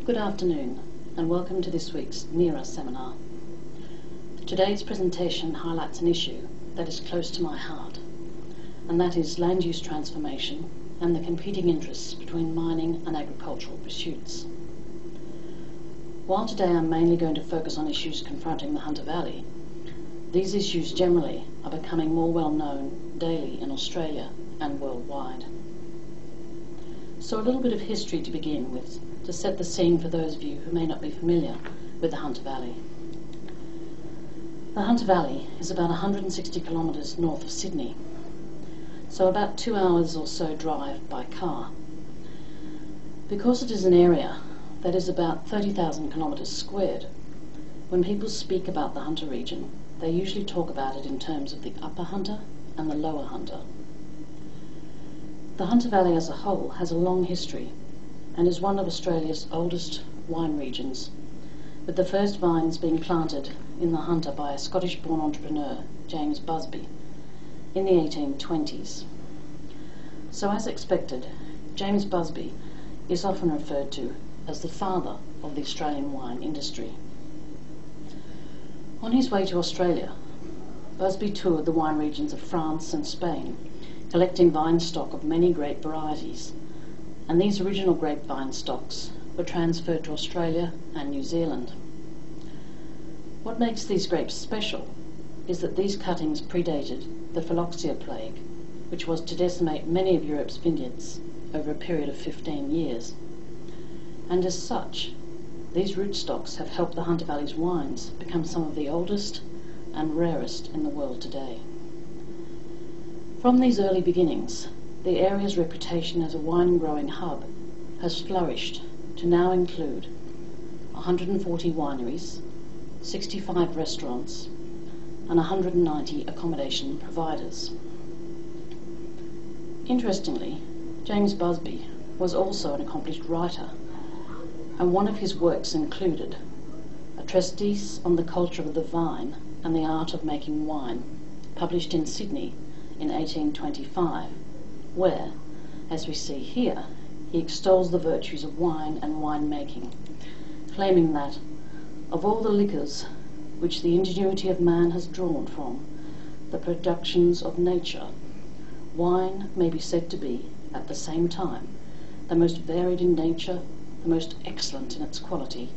Good afternoon and welcome to this week's NIRRA seminar. Today's presentation highlights an issue that is close to my heart, and that is land use transformation and the competing interests between mining and agricultural pursuits. While today I'm mainly going to focus on issues confronting the Hunter Valley, these issues generally are becoming more well known daily in Australia and worldwide. So a little bit of history to begin with, to set the scene for those of you who may not be familiar with the Hunter Valley. The Hunter Valley is about 160 kilometres north of Sydney, so about 2 hours or so drive by car. Because it is an area that is about 30,000 kilometres squared, when people speak about the Hunter region, they usually talk about it in terms of the Upper Hunter and the Lower Hunter. The Hunter Valley as a whole has a long history and is one of Australia's oldest wine regions, with the first vines being planted in the Hunter by a Scottish-born entrepreneur, James Busby, in the 1820s. So as expected, James Busby is often referred to as the father of the Australian wine industry. On his way to Australia, Busby toured the wine regions of France and Spain, collecting vine stock of many grape varieties, and these original grapevine stocks were transferred to Australia and New Zealand. What makes these grapes special is that these cuttings predated the phylloxera plague, which was to decimate many of Europe's vineyards over a period of 15 years. And as such, these rootstocks have helped the Hunter Valley's wines become some of the oldest and rarest in the world today. From these early beginnings, the area's reputation as a wine-growing hub has flourished to now include 140 wineries, 65 restaurants, and 190 accommodation providers. Interestingly, James Busby was also an accomplished writer, and one of his works included a treatise on the culture of the vine and the art of making wine, published in Sydney in 1825, where, as we see here, he extols the virtues of wine and winemaking, claiming that, of all the liquors which the ingenuity of man has drawn from the productions of nature, wine may be said to be, at the same time, the most varied in nature, the most excellent in its quality,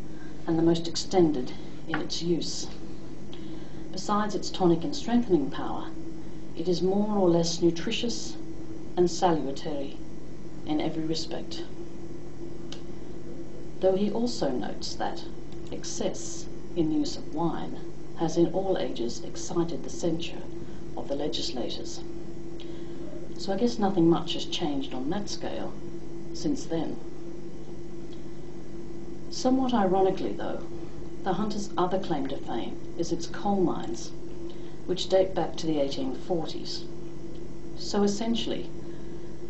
and the most extended in its use. Besides its tonic and strengthening power, it is more or less nutritious and salutary in every respect. Though he also notes that excess in the use of wine has in all ages excited the censure of the legislators. So I guess nothing much has changed on that scale since then. Somewhat ironically though, the Hunter's other claim to fame is its coal mines, which date back to the 1840s. So essentially,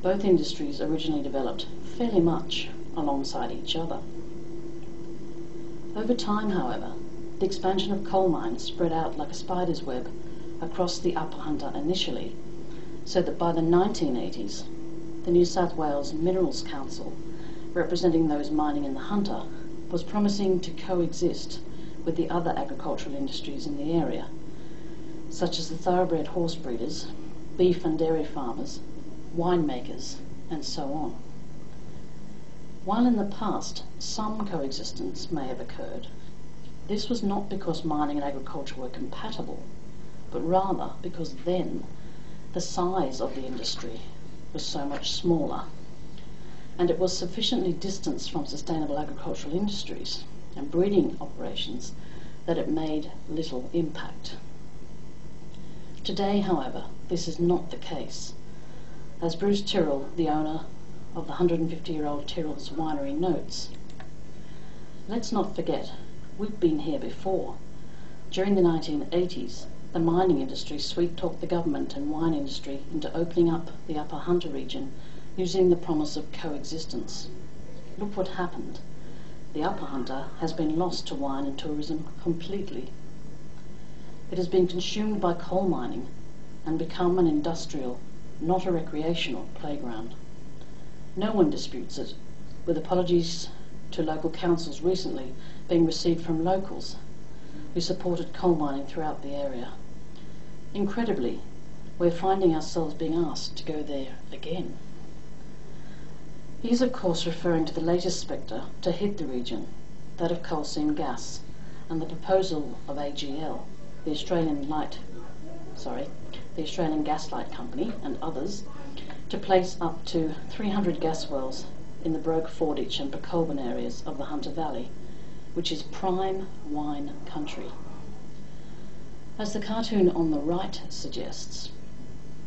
both industries originally developed fairly much alongside each other. Over time, however, the expansion of coal mines spread out like a spider's web across the Upper Hunter initially, so that by the 1980s, the New South Wales Minerals Council, representing those mining in the Hunter, was promising to coexist with the other agricultural industries in the area, such as the thoroughbred horse breeders, beef and dairy farmers, winemakers, and so on. While in the past some coexistence may have occurred, this was not because mining and agriculture were compatible, but rather because then the size of the industry was so much smaller, and it was sufficiently distanced from sustainable agricultural industries and breeding operations that it made little impact. Today, however, this is not the case. As Bruce Tyrrell, the owner of the 150-year-old Tyrrell's winery, notes, let's not forget, we've been here before. During the 1980s, the mining industry sweet-talked the government and wine industry into opening up the Upper Hunter region using the promise of coexistence. Look what happened. The Upper Hunter has been lost to wine and tourism completely. It has been consumed by coal mining and become an industrial, not a recreational playground. No one disputes it, with apologies to local councils recently being received from locals who supported coal mining throughout the area. Incredibly, we're finding ourselves being asked to go there again. He's of course referring to the latest spectre to hit the region, that of coal seam gas, and the proposal of AGL, the Australian Gas Light Company and others, to place up to 300 gas wells in the Broke, Forditch and Pecolbin areas of the Hunter Valley, which is prime wine country. As the cartoon on the right suggests,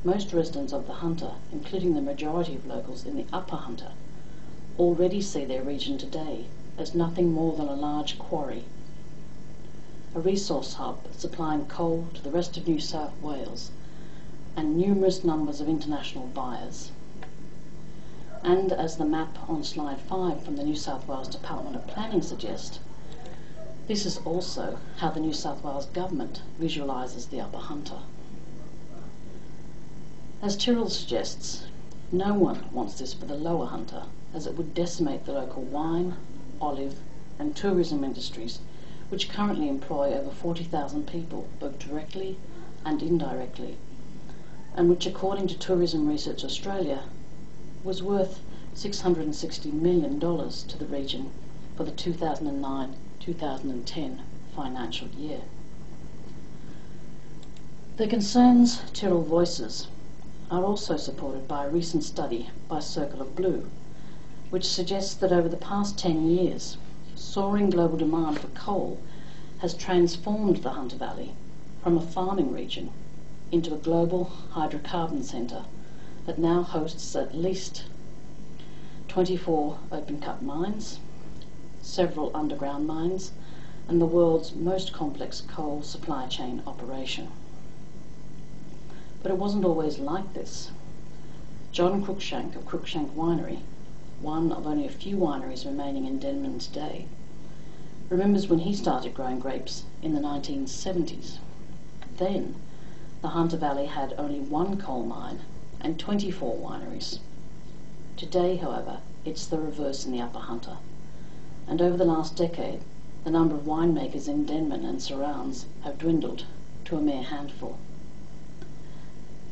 most residents of the Hunter, including the majority of locals in the Upper Hunter, already see their region today as nothing more than a large quarry, a resource hub supplying coal to the rest of New South Wales and numerous numbers of international buyers. And as the map on slide 5 from the New South Wales Department of Planning suggests, this is also how the New South Wales Government visualises the Upper Hunter. As Tyrrell suggests, no one wants this for the Lower Hunter, as it would decimate the local wine, olive and tourism industries, which currently employ over 40,000 people, both directly and indirectly, and which, according to Tourism Research Australia, was worth $660 million to the region for the 2009-2010 financial year. The concerns Tyrrell voices are also supported by a recent study by Circle of Blue, which suggests that over the past 10 years, soaring global demand for coal has transformed the Hunter Valley from a farming region into a global hydrocarbon centre that now hosts at least 24 open-cut mines, several underground mines, and the world's most complex coal supply chain operation. But it wasn't always like this. John Cruikshank of Cruikshank Winery, one of only a few wineries remaining in Denman today, remembers when he started growing grapes in the 1970s. Then, the Hunter Valley had only one coal mine and 24 wineries. Today, however, it's the reverse in the Upper Hunter, and over the last decade, the number of winemakers in Denman and surrounds have dwindled to a mere handful.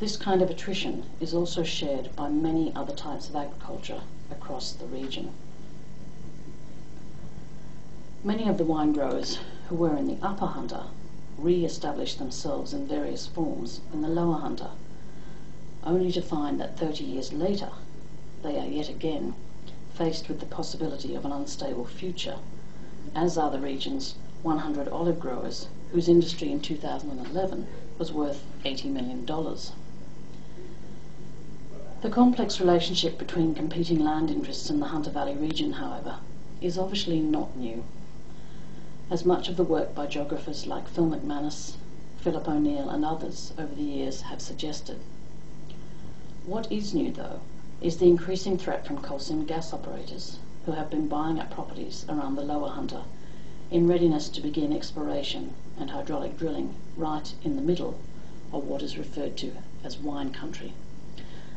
This kind of attrition is also shared by many other types of agriculture across the region. Many of the wine growers who were in the Upper Hunter re-established themselves in various forms in the Lower Hunter, only to find that 30 years later they are yet again faced with the possibility of an unstable future, as are the region's 100 olive growers whose industry in 2011 was worth $80 million. The complex relationship between competing land interests in the Hunter Valley region, however, is obviously not new, as much of the work by geographers like Phil McManus, Philip O'Neill and others over the years have suggested. What is new, though, is the increasing threat from coal seam gas operators who have been buying up properties around the Lower Hunter in readiness to begin exploration and hydraulic drilling right in the middle of what is referred to as wine country.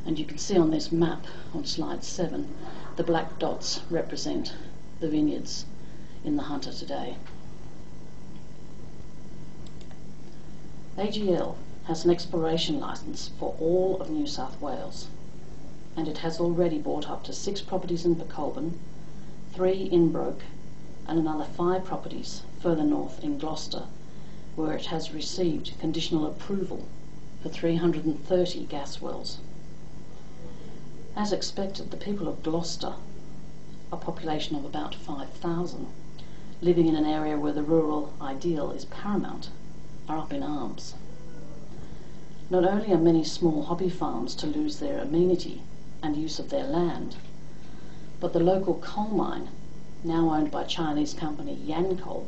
And you can see on this map on slide 7, the black dots represent the vineyards in the Hunter today. AGL has an exploration licence for all of New South Wales, and it has already bought up to 6 properties in Pecolbin, 3 in Broke, and another 5 properties further north in Gloucester, where it has received conditional approval for 330 gas wells. As expected, the people of Gloucester, a population of about 5,000, living in an area where the rural ideal is paramount, are up in arms. Not only are many small hobby farms to lose their amenity and use of their land, but the local coal mine, now owned by Chinese company Yancoal,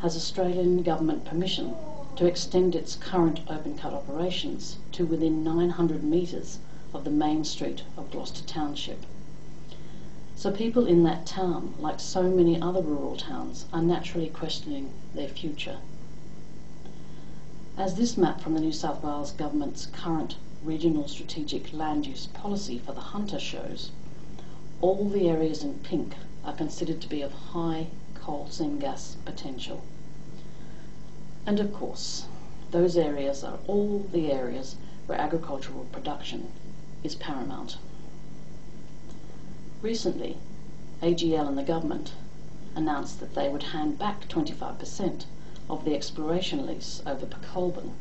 has Australian government permission to extend its current open-cut operations to within 900 metres of the main street of Gloucester Township. So people in that town, like so many other rural towns, are naturally questioning their future. As this map from the New South Wales Government's current Regional Strategic Land Use Policy for the Hunter shows, all the areas in pink are considered to be of high coal seam gas potential. And of course, those areas are all the areas where agricultural production is paramount. Recently, AGL and the government announced that they would hand back 25% of the exploration lease over Colburn.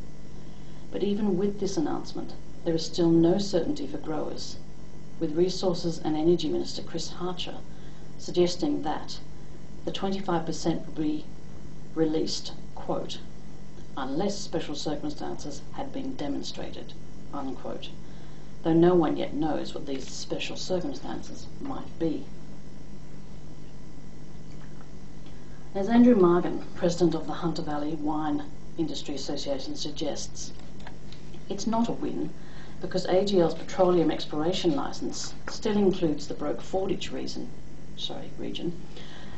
But even with this announcement, there is still no certainty for growers, with Resources and Energy Minister Chris Hartcher suggesting that the 25% will be released, quote, unless special circumstances had been demonstrated, unquote, though no one yet knows what these special circumstances might be. As Andrew Margan, president of the Hunter Valley Wine Industry Association, suggests, it's not a win because AGL's petroleum exploration licence still includes the Broke Fordage region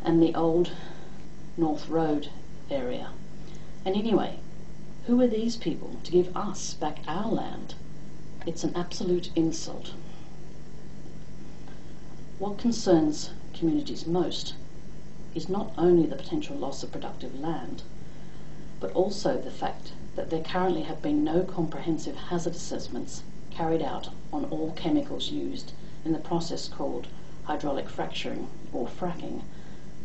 and the old North Road area. And anyway, who are these people to give us back our land? It's an absolute insult. What concerns communities most is not only the potential loss of productive land, but also the fact that there currently have been no comprehensive hazard assessments carried out on all chemicals used in the process called hydraulic fracturing or fracking,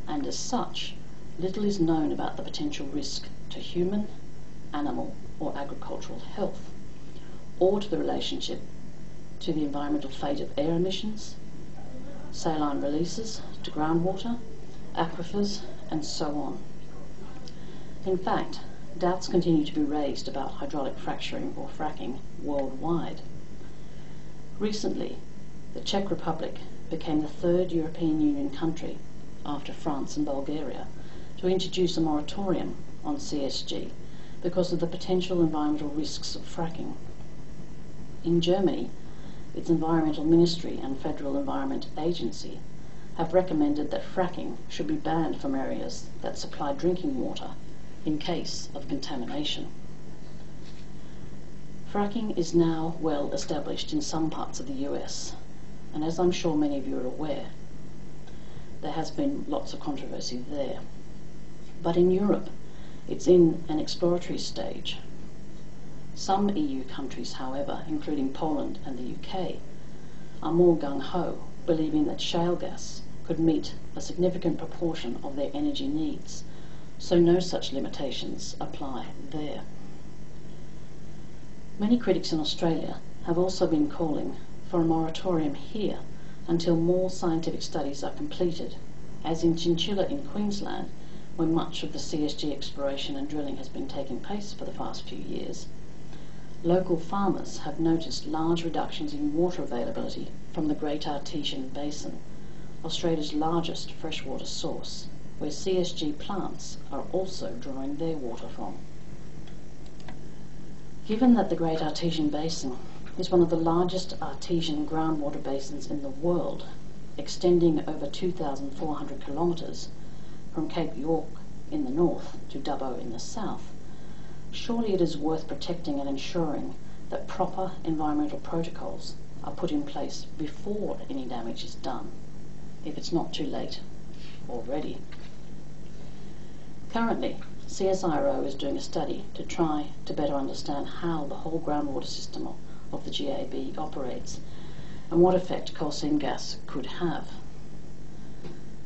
and as such, little is known about the potential risk to human, animal or agricultural health, or to the relationship to the environmental fate of air emissions, saline releases to groundwater, aquifers, and so on. In fact, doubts continue to be raised about hydraulic fracturing or fracking worldwide. Recently, the Czech Republic became the third European Union country, after France and Bulgaria, to introduce a moratorium on CSG because of the potential environmental risks of fracking. In Germany, its Environmental Ministry and Federal Environment Agency have recommended that fracking should be banned from areas that supply drinking water in case of contamination. Fracking is now well established in some parts of the US, and as I'm sure many of you are aware, there has been lots of controversy there. But in Europe, it's in an exploratory stage. Some EU countries, however, including Poland and the UK, are more gung-ho, believing that shale gas could meet a significant proportion of their energy needs, so no such limitations apply there. Many critics in Australia have also been calling for a moratorium here until more scientific studies are completed, as in Chinchilla in Queensland, where much of the CSG exploration and drilling has been taking place for the past few years. Local farmers have noticed large reductions in water availability from the Great Artesian Basin, Australia's largest freshwater source, where CSG plants are also drawing their water from. Given that the Great Artesian Basin is one of the largest artesian groundwater basins in the world, extending over 2,400 kilometres from Cape York in the north to Dubbo in the south, surely it is worth protecting and ensuring that proper environmental protocols are put in place before any damage is done, if it's not too late already. Currently, CSIRO is doing a study to try to better understand how the whole groundwater system of the GAB operates and what effect coal seam gas could have.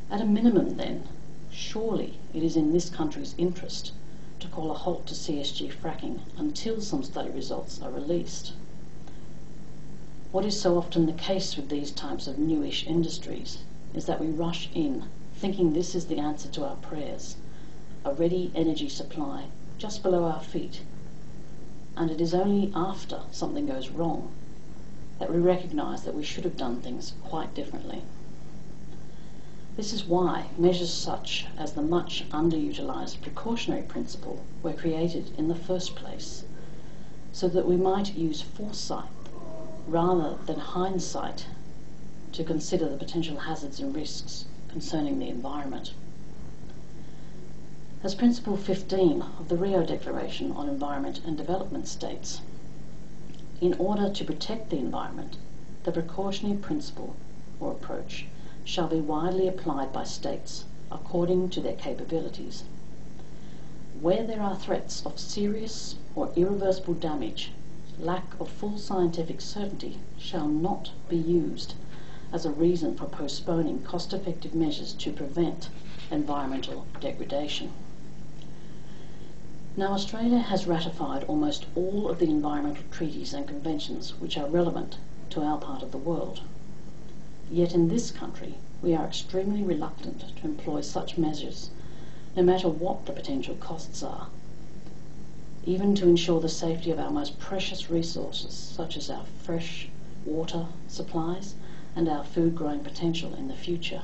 At a minimum then, surely it is in this country's interest to call a halt to CSG fracking until some study results are released. What is so often the case with these types of newish industries is that we rush in thinking this is the answer to our prayers, a ready energy supply just below our feet, and it is only after something goes wrong that we recognise that we should have done things quite differently. This is why measures such as the much underutilised precautionary principle were created in the first place, so that we might use foresight rather than hindsight to consider the potential hazards and risks concerning the environment. As Principle 15 of the Rio Declaration on Environment and Development states, in order to protect the environment, the precautionary principle or approach shall be widely applied by states according to their capabilities. Where there are threats of serious or irreversible damage, lack of full scientific certainty shall not be used as a reason for postponing cost-effective measures to prevent environmental degradation. Now, Australia has ratified almost all of the environmental treaties and conventions which are relevant to our part of the world. Yet in this country, we are extremely reluctant to employ such measures, no matter what the potential costs are, even to ensure the safety of our most precious resources, such as our fresh water supplies and our food growing potential in the future.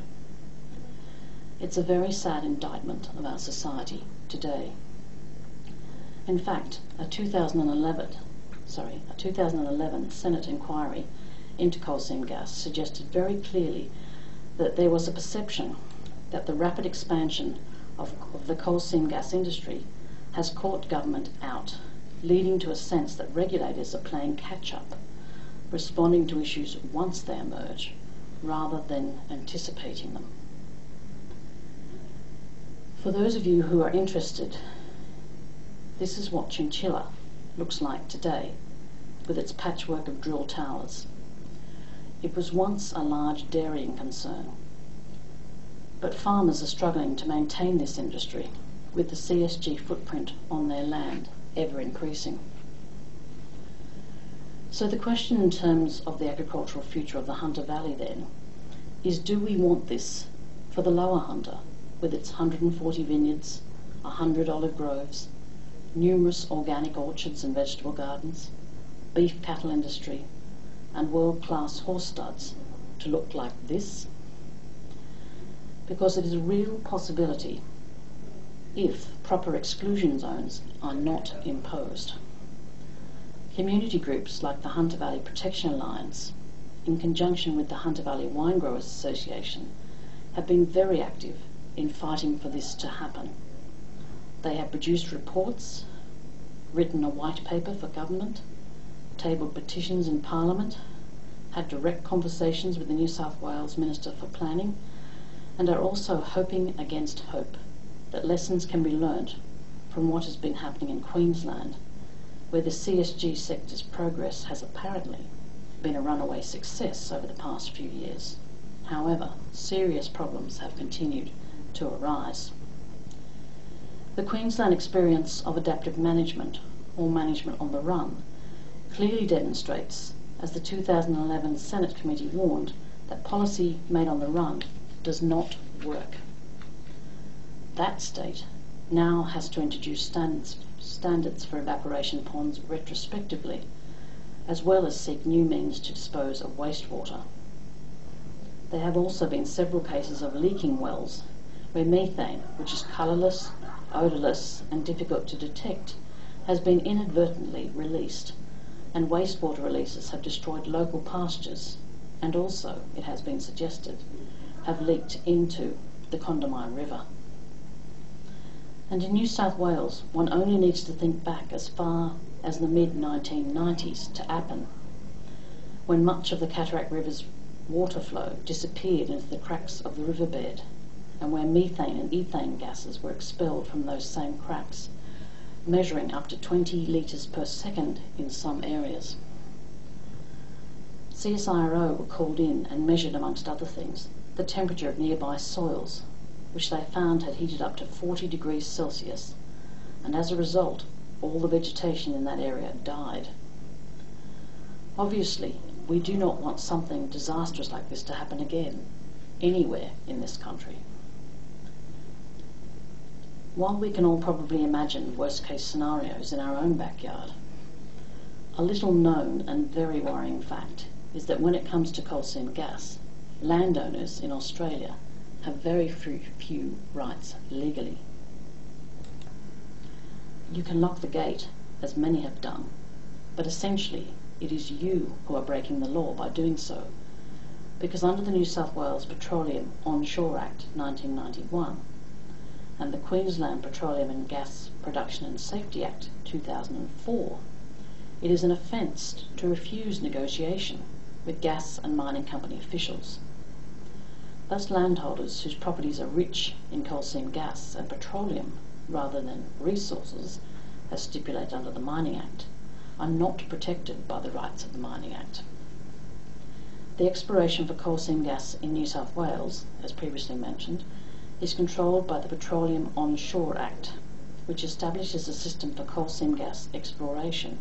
It's a very sad indictment of our society today. In fact, a 2011 Senate inquiry into coal seam gas suggested very clearly that there was a perception that the rapid expansion of the coal seam gas industry has caught government out, leading to a sense that regulators are playing catch-up, responding to issues once they emerge, rather than anticipating them. For those of you who are interested, this is what Chinchilla looks like today, with its patchwork of drill towers. It was once a large dairying concern, but farmers are struggling to maintain this industry, with the CSG footprint on their land ever increasing. So the question in terms of the agricultural future of the Hunter Valley then is, do we want this for the lower Hunter, with its 140 vineyards, 100 olive groves, numerous organic orchards and vegetable gardens, beef cattle industry, and world-class horse studs, to look like this? Because it is a real possibility if proper exclusion zones are not imposed. Community groups like the Hunter Valley Protection Alliance, in conjunction with the Hunter Valley Wine Growers Association, have been very active in fighting for this to happen. They have produced reports, written a white paper for government, tabled petitions in Parliament, had direct conversations with the New South Wales Minister for Planning, and are also hoping against hope that lessons can be learnt from what has been happening in Queensland, where the CSG sector's progress has apparently been a runaway success over the past few years. However, serious problems have continued to arise. The Queensland experience of adaptive management, or management on the run, clearly demonstrates, as the 2011 Senate committee warned, that policy made on the run does not work. That state now has to introduce standards for evaporation ponds retrospectively, as well as seek new means to dispose of wastewater. There have also been several cases of leaking wells where methane, which is colourless, odourless and difficult to detect, has been inadvertently released, and wastewater releases have destroyed local pastures and also, it has been suggested, have leaked into the Condamine River. And in New South Wales, one only needs to think back as far as the mid-1990s to Appin, when much of the Cataract River's water flow disappeared into the cracks of the riverbed, and where methane and ethane gases were expelled from those same cracks, measuring up to 20 litres per second in some areas. CSIRO were called in and measured, amongst other things, the temperature of nearby soils, which they found had heated up to 40 degrees Celsius, and as a result, all the vegetation in that area died. Obviously, we do not want something disastrous like this to happen again, anywhere in this country. While we can all probably imagine worst-case scenarios in our own backyard, a little known and very worrying fact is that when it comes to coal seam gas, landowners in Australia have very few rights legally. You can lock the gate, as many have done, but essentially it is you who are breaking the law by doing so, because under the New South Wales Petroleum Onshore Act 1991 and the Queensland Petroleum and Gas Production and Safety Act 2004, it is an offence to refuse negotiation with gas and mining company officials. Thus landholders whose properties are rich in coal seam gas and petroleum rather than resources, as stipulated under the Mining Act, are not protected by the rights of the Mining Act. The exploration for coal seam gas in New South Wales, as previously mentioned, is controlled by the Petroleum Onshore Act, which establishes a system for coal seam gas exploration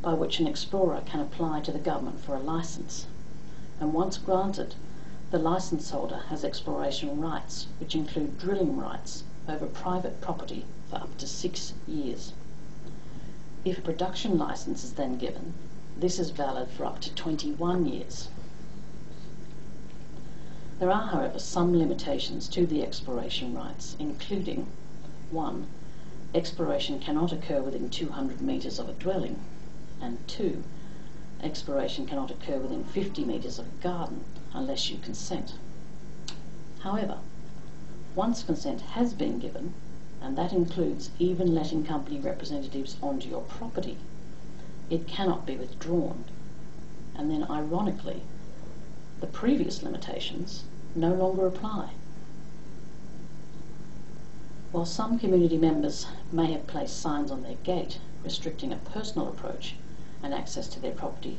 by which an explorer can apply to the government for a licence, and once granted, the licence holder has exploration rights, which include drilling rights over private property for up to 6 years. If a production licence is then given, this is valid for up to 21 years. There are, however, some limitations to the exploration rights, including 1. Exploration cannot occur within 200 metres of a dwelling, and 2. Exploration cannot occur within 50 metres of a garden unless you consent. However, once consent has been given, and that includes even letting company representatives onto your property, it cannot be withdrawn, and then ironically, the previous limitations no longer apply. While some community members may have placed signs on their gate restricting a personal approach and access to their property,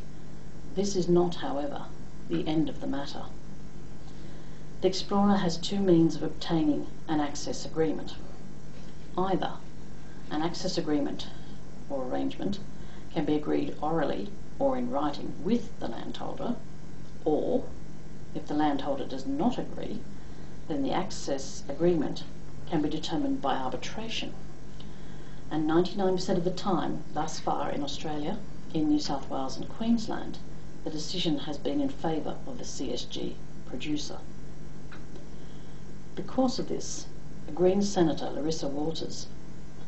this is not, however, the end of the matter. The explorer has 2 means of obtaining an access agreement. Either an access agreement or arrangement can be agreed orally or in writing with the landholder, or, if the landholder does not agree, then the access agreement can be determined by arbitration. And 99% of the time, thus far in Australia, in New South Wales and Queensland, the decision has been in favour of the CSG producer. Because of this, the Greens Senator Larissa Waters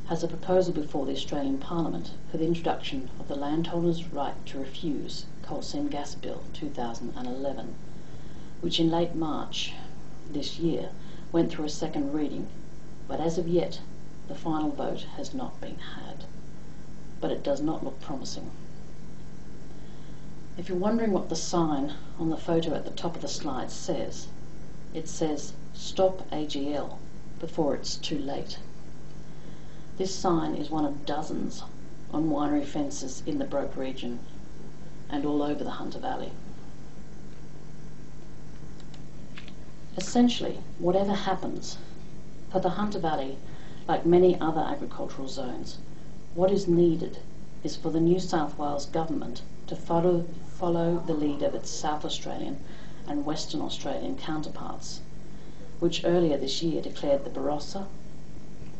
has a proposal before the Australian Parliament for the introduction of the Landholders' Right to Refuse Coal Seam Gas Bill 2011, which in late March this year went through a second reading, but as of yet the final vote has not been had. But it does not look promising. If you're wondering what the sign on the photo at the top of the slide says, it says "Stop AGL" before it's too late. This sign is one of dozens on winery fences in the Broke region and all over the Hunter Valley. Essentially, whatever happens, for the Hunter Valley, like many other agricultural zones, what is needed is for the New South Wales government to follow the lead of its South Australian and Western Australian counterparts, which earlier this year declared the Barossa,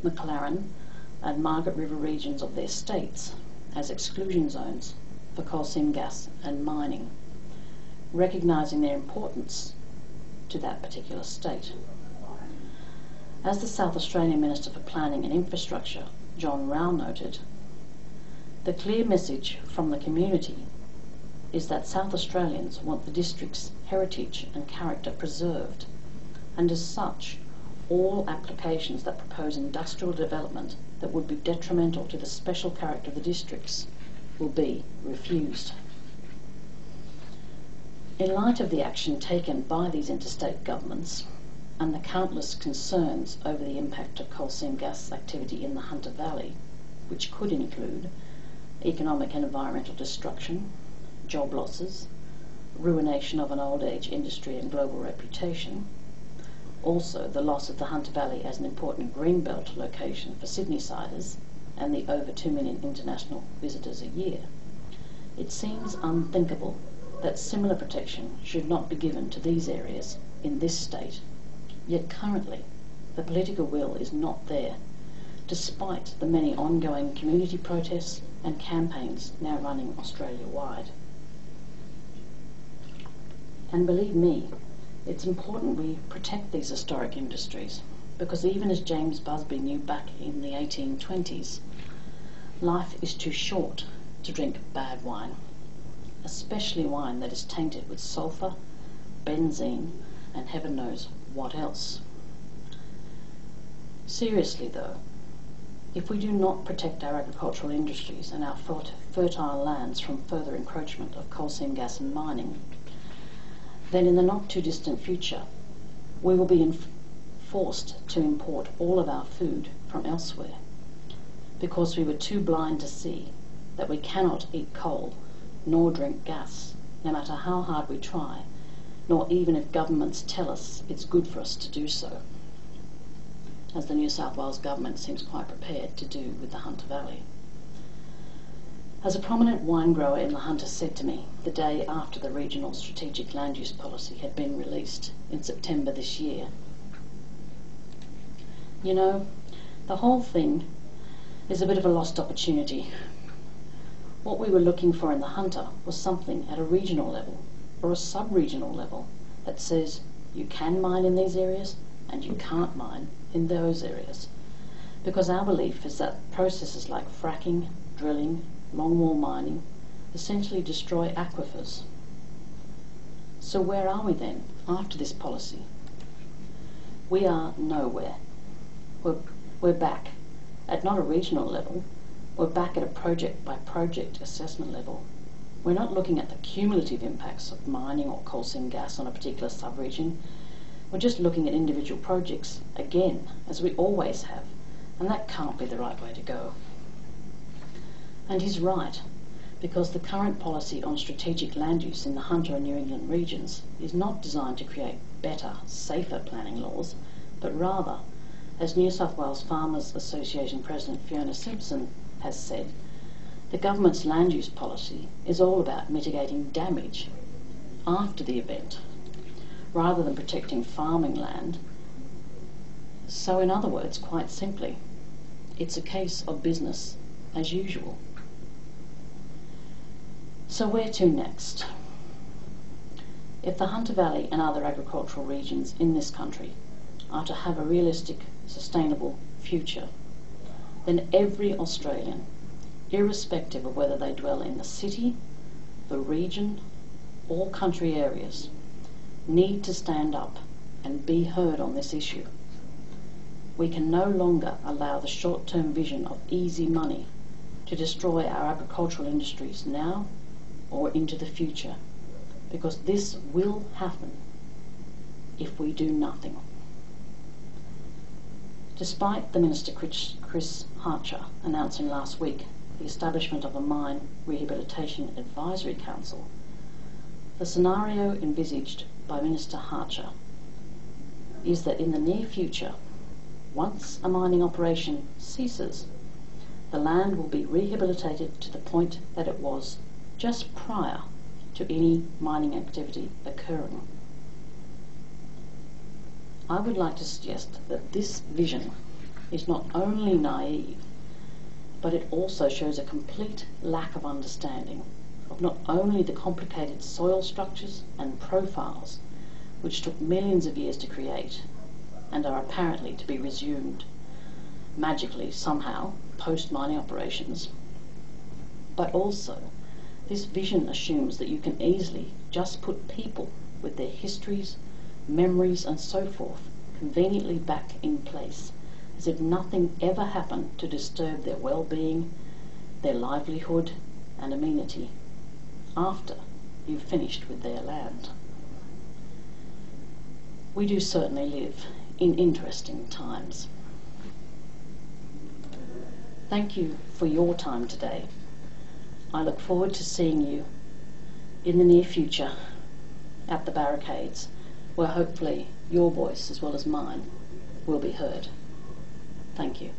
McLaren and Margaret River regions of their states as exclusion zones for coal seam gas and mining, recognising their importance to that particular state. As the South Australian Minister for Planning and Infrastructure, John Rao, noted, the clear message from the community is that South Australians want the district's heritage and character preserved, and as such, all applications that propose industrial development that would be detrimental to the special character of the districts will be refused. In light of the action taken by these interstate governments and the countless concerns over the impact of coal seam gas activity in the Hunter Valley, which could include economic and environmental destruction, job losses, ruination of an old age industry and global reputation, also the loss of the Hunter Valley as an important greenbelt location for Sydney-siders and the over 2 million international visitors a year, it seems unthinkable that similar protection should not be given to these areas in this state. Yet currently, the political will is not there, despite the many ongoing community protests and campaigns now running Australia-wide. And believe me, it's important we protect these historic industries, because even as James Busby knew back in the 1820s, life is too short to drink bad wine, especially wine that is tainted with sulphur, benzene, and heaven knows what else. Seriously though, if we do not protect our agricultural industries and our fertile lands from further encroachment of coal seam gas and mining, then in the not too distant future, we will be forced to import all of our food from elsewhere because we were too blind to see that we cannot eat coal nor drink gas, no matter how hard we try, nor even if governments tell us it's good for us to do so, as the New South Wales government seems quite prepared to do with the Hunter Valley. As a prominent wine grower in the Hunter said to me the day after the Regional Strategic Land Use Policy had been released in September this year, you know, the whole thing is a bit of a lost opportunity. What we were looking for in the Hunter was something at a regional level or a sub-regional level that says you can mine in these areas and you can't mine in those areas. Because our belief is that processes like fracking, drilling, longwall mining essentially destroy aquifers. So where are we then after this policy? We are nowhere. We're back at not a regional level, we're back at a project by project assessment level. We're not looking at the cumulative impacts of mining or coal seam gas on a particular sub-region. We're just looking at individual projects again, as we always have, and that can't be the right way to go. And he's right, because the current policy on strategic land use in the Hunter and New England regions is not designed to create better, safer planning laws, but rather, as New South Wales Farmers Association President Fiona Simpson has said, the government's land use policy is all about mitigating damage after the event, rather than protecting farming land. So in other words, quite simply, it's a case of business as usual. So where to next? If the Hunter Valley and other agricultural regions in this country are to have a realistic, sustainable future, then every Australian, irrespective of whether they dwell in the city, the region, or country areas, need to stand up and be heard on this issue. We can no longer allow the short-term vision of easy money to destroy our agricultural industries now or into the future, because this will happen if we do nothing. Despite the Minister Chris Hartcher announcing last week the establishment of a Mine Rehabilitation Advisory Council, the scenario envisaged by Minister Hartcher is that in the near future, once a mining operation ceases, the land will be rehabilitated to the point that it was just prior to any mining activity occurring. I would like to suggest that this vision is not only naive, but it also shows a complete lack of understanding of not only the complicated soil structures and profiles which took millions of years to create and are apparently to be resumed magically somehow post-mining operations, but also this vision assumes that you can easily just put people with their histories, memories and so forth conveniently back in place, as if nothing ever happened to disturb their well-being, their livelihood and amenity after you've finished with their land. We do certainly live in interesting times. Thank you for your time today. I look forward to seeing you in the near future at the barricades, where hopefully your voice as well as mine will be heard. Thank you.